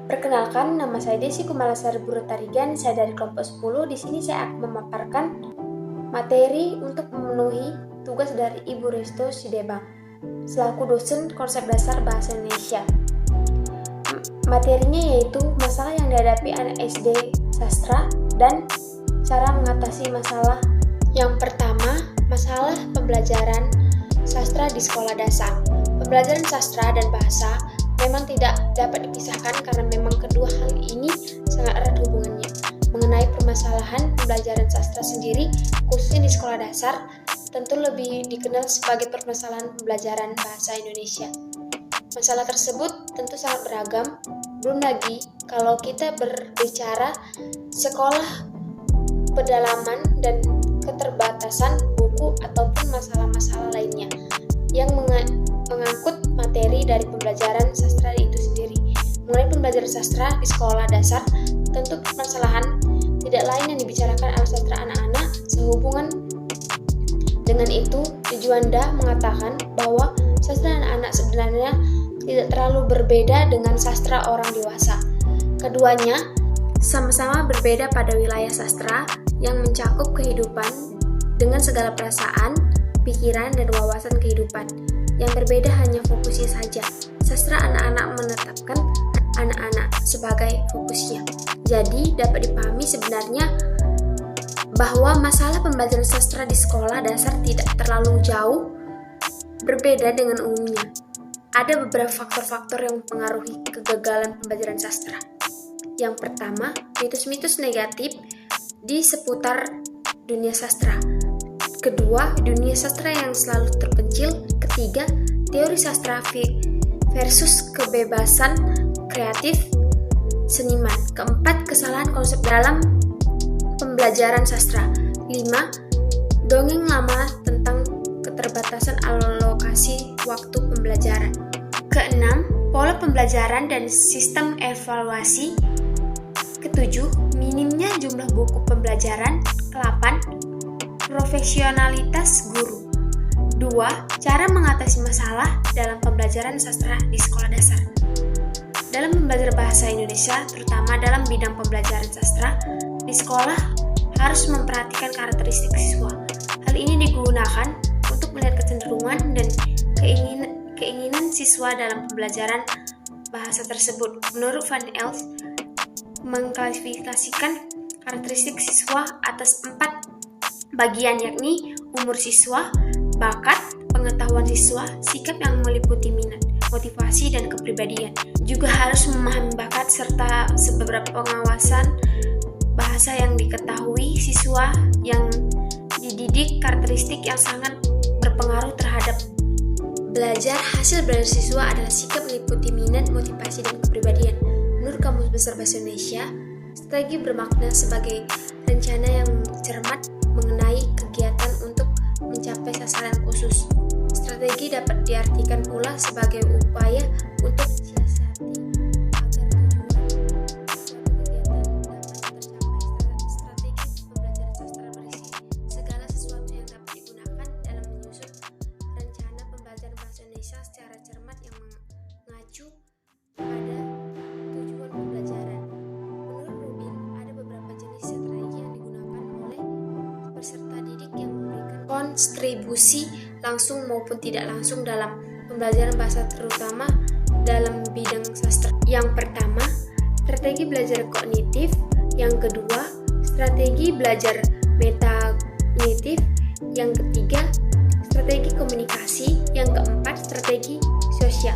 Perkenalkan, nama saya Desi Kumalasari Burutarigan. Saya dari kelompok 10. Di sini saya akan memaparkan materi untuk memenuhi tugas dari Ibu Resto Sidebang selaku dosen konsep dasar bahasa Indonesia. Materinya yaitu masalah yang dihadapi anak SD sastra dan cara mengatasi masalah. Yang pertama, masalah pembelajaran sastra di sekolah dasar. Pembelajaran sastra dan bahasa memang tidak dapat dipisahkan karena memang kedua hal ini sangat erat hubungannya. Mengenai permasalahan pembelajaran sastra sendiri, khususnya di sekolah dasar, tentu lebih dikenal sebagai permasalahan pembelajaran bahasa Indonesia. Masalah tersebut tentu sangat beragam, belum lagi kalau kita berbicara sekolah pedalaman dan keterbatasan buku ataupun masalah-masalah lainnya yang mengangkut materi dari pembelajaran sastra itu sendiri. Mengenai pembelajaran sastra di sekolah dasar, tentu permasalahan tidak lain yang dibicarakan adalah sastra anak-anak. Sehubungan dengan itu, Juanda mengatakan bahwa sastra anak-anak sebenarnya tidak terlalu berbeda dengan sastra orang dewasa. Keduanya sama-sama berbeda pada wilayah sastra yang mencakup kehidupan dengan segala perasaan, pikiran, dan wawasan kehidupan. Yang berbeda hanya fokusnya saja. Sastra anak-anak menetapkan anak-anak sebagai fokusnya. Jadi dapat dipahami sebenarnya bahwa masalah pembelajaran sastra di sekolah dasar tidak terlalu jauh berbeda dengan umumnya. Ada beberapa faktor-faktor yang mempengaruhi kegagalan pembelajaran sastra. Yang pertama, mitos-mitos negatif di seputar dunia sastra. Kedua, dunia sastra yang selalu terpencil. Ketiga, teori sastra versus kebebasan kreatif seniman. Keempat, kesalahan konsep dalam pembelajaran sastra. 5. Dongeng lama tentang keterbatasan alokasi waktu pembelajaran. Keenam, pola pembelajaran dan sistem evaluasi. Ketujuh, minimnya jumlah buku pembelajaran. Ke-8, profesionalitas guru. 2. Cara mengatasi masalah dalam pembelajaran sastra di sekolah dasar. Dalam belajar bahasa Indonesia, terutama dalam bidang pembelajaran sastra, di sekolah harus memperhatikan karakteristik siswa. Hal ini digunakan untuk melihat kecenderungan dan keinginan siswa dalam pembelajaran bahasa tersebut. Menurut Van Els, mengklasifikasikan karakteristik siswa atas 4 bagian, yakni umur siswa, bakat, pengetahuan siswa, sikap yang meliputi minat, motivasi, dan kepribadian. Juga harus memahami bakat serta beberapa pengawasan bahasa yang diketahui siswa yang dididik, karakteristik yang sangat berpengaruh terhadap belajar. Hasil belajar siswa adalah sikap meliputi minat, motivasi, dan kepribadian. Menurut Kamus Besar Bahasa Indonesia, strategi bermakna sebagai rencana yang cermat mengenai kegiatan untuk mencapai sasaran khusus. Strategi dapat diartikan pula sebagai upaya untuk mensiasati agar tujuan suatu kegiatan dapat tercapai. Strategi pembelajaran sastra berisi segala sesuatu yang dapat digunakan dalam menyusun rencana pembelajaran bahasa Indonesia secara cermat yang mengacu pada tujuan pembelajaran. Menurut Rubin, ada beberapa jenis strategi yang digunakan oleh peserta didik yang memberikan kontribusi langsung maupun tidak langsung dalam pembelajaran bahasa, terutama dalam bidang sastra. Yang pertama, strategi belajar kognitif. Yang kedua, strategi belajar metagnitif. Yang ketiga, strategi komunikasi. Yang keempat, strategi sosial.